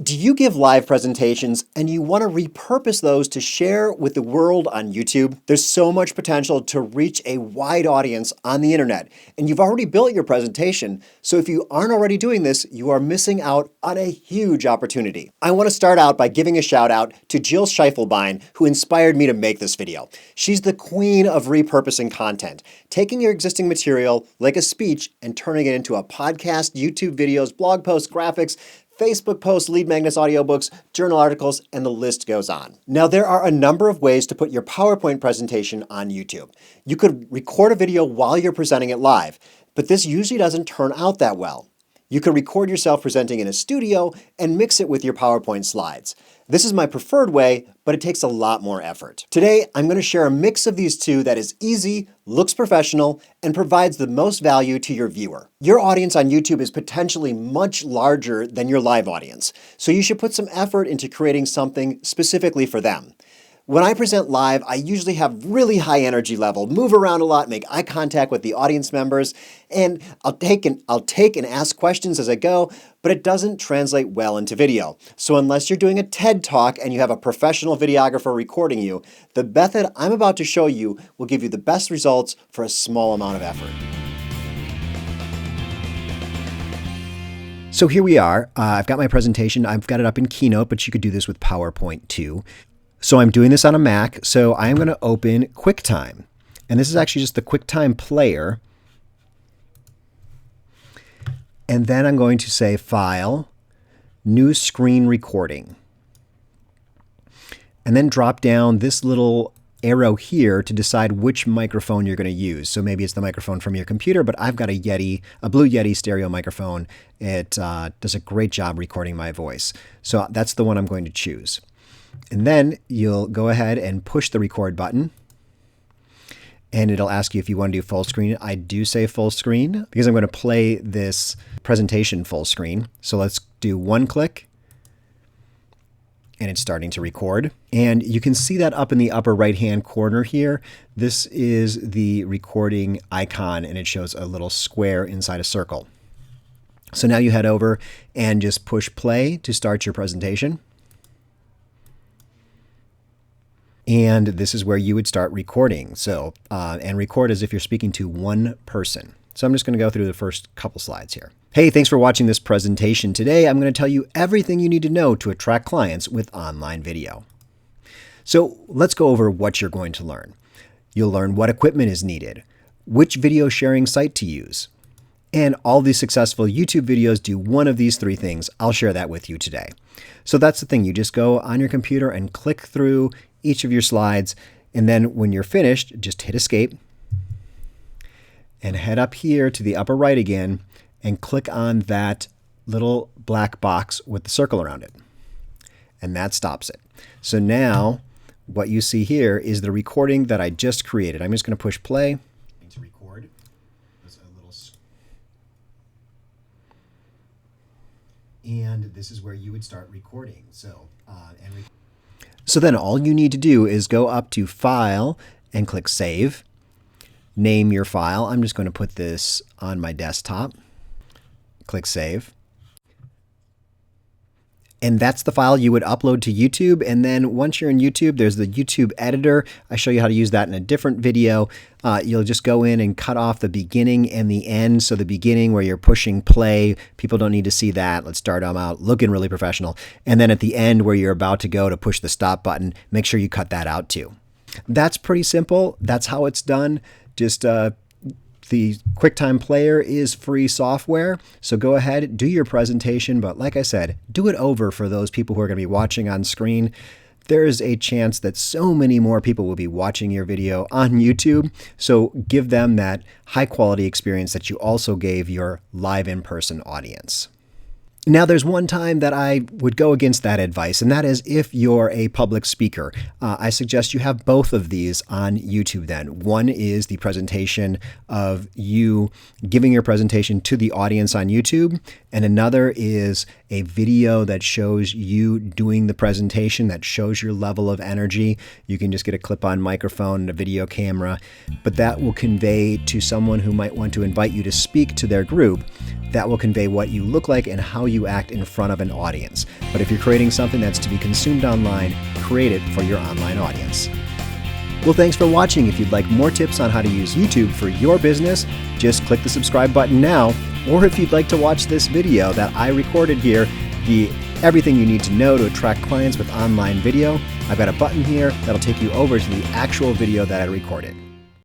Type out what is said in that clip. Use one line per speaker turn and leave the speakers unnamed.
Do you give live presentations and you want to repurpose those to share with the world on YouTube? There's so much potential to reach a wide audience on the internet, and you've already built your presentation, so if you aren't already doing this, you are missing out on a huge opportunity. I want to start out by giving a shout out to Jill Scheifelbein, who inspired me to make this video. She's the queen of repurposing content, taking your existing material like a speech and turning it into a podcast, YouTube videos, blog posts, graphics, Facebook posts, lead magnets, audiobooks, journal articles, and the list goes on. Now, there are a number of ways to put your PowerPoint presentation on YouTube. You could record a video while you're presenting it live, but this usually doesn't turn out that well. You can record yourself presenting in a studio and mix it with your PowerPoint slides. This is my preferred way, but it takes a lot more effort. Today, I'm going to share a mix of these two that is easy, looks professional, and provides the most value to your viewer. Your audience on YouTube is potentially much larger than your live audience, so you should put some effort into creating something specifically for them. When I present live, I usually have really high energy level, move around a lot, make eye contact with the audience members, and I'll take and ask questions as I go, but it doesn't translate well into video. So unless you're doing a TED Talk and you have a professional videographer recording you, the method I'm about to show you will give you the best results for a small amount of effort. So here we are. I've got my presentation. I've got it up in Keynote, but you could do this with PowerPoint too. So I'm doing this on a Mac, so I am going to open QuickTime. And this is actually just the QuickTime Player. And then I'm going to say File, New Screen Recording. And then drop down this little arrow here to decide which microphone you're going to use. So maybe it's the microphone from your computer, but I've got a Blue Yeti stereo microphone. It does a great job recording my voice. So that's the one I'm going to choose. And then you'll go ahead and push the record button. And it'll ask you if you want to do full screen. I do say full screen because I'm going to play this presentation full screen. So let's do one click. And it's starting to record. And you can see that up in the upper right-hand corner here. This is the recording icon, and it shows a little square inside a circle. So now you head over and just push play to start your presentation. And this is where you would start recording. So, and record as if you're speaking to one person. So I'm just going to go through the first couple slides here. Hey, thanks for watching this presentation. Today, I'm going to tell you everything you need to know to attract clients with online video. So let's go over what you're going to learn. You'll learn what equipment is needed, which video sharing site to use, and all these successful YouTube videos do one of these three things. I'll share that with you today. So that's the thing. You just go on your computer and click through each of your slides, and then when you're finished, just hit escape and head up here to the upper right again and click on that little black box with the circle around it. And that stops it. So now what you see here is the recording that I just created. I'm just going to push play. To record. And this is where you would start recording. So then all you need to do is go up to File and click Save. Name your file. I'm just going to put this on my desktop. Click Save. And that's the file you would upload to YouTube. And then once you're in YouTube, there's the YouTube editor. I show you how to use that in a different video. You'll just go in and cut off the beginning and the end. So the beginning where you're pushing play, people don't need to see that. Let's start them out looking really professional. And then at the end where you're about to go to push the stop button, make sure you cut that out too. That's pretty simple. That's how it's done. Just the QuickTime Player is free software, so go ahead, do your presentation, but like I said, do it over for those people who are going to be watching on screen. There is a chance that so many more people will be watching your video on YouTube, so give them that high quality experience that you also gave your live in-person audience. Now, there's one time that I would go against that advice, and that is if you're a public speaker. I suggest you have both of these on YouTube then. One is the presentation of you giving your presentation to the audience on YouTube, and another is a video that shows you doing the presentation, that shows your level of energy. You can just get a clip-on microphone and a video camera, but that will convey to someone who might want to invite you to speak to their group. That will convey what you look like and how you act in front of an audience. But if you're creating something that's to be consumed online, create it for your online audience. Well, thanks for watching. If you'd like more tips on how to use YouTube for your business, just click the subscribe button now. Or if you'd like to watch this video that I recorded here, everything you need to know to attract clients with online video, I've got a button here that'll take you over to the actual video that I recorded.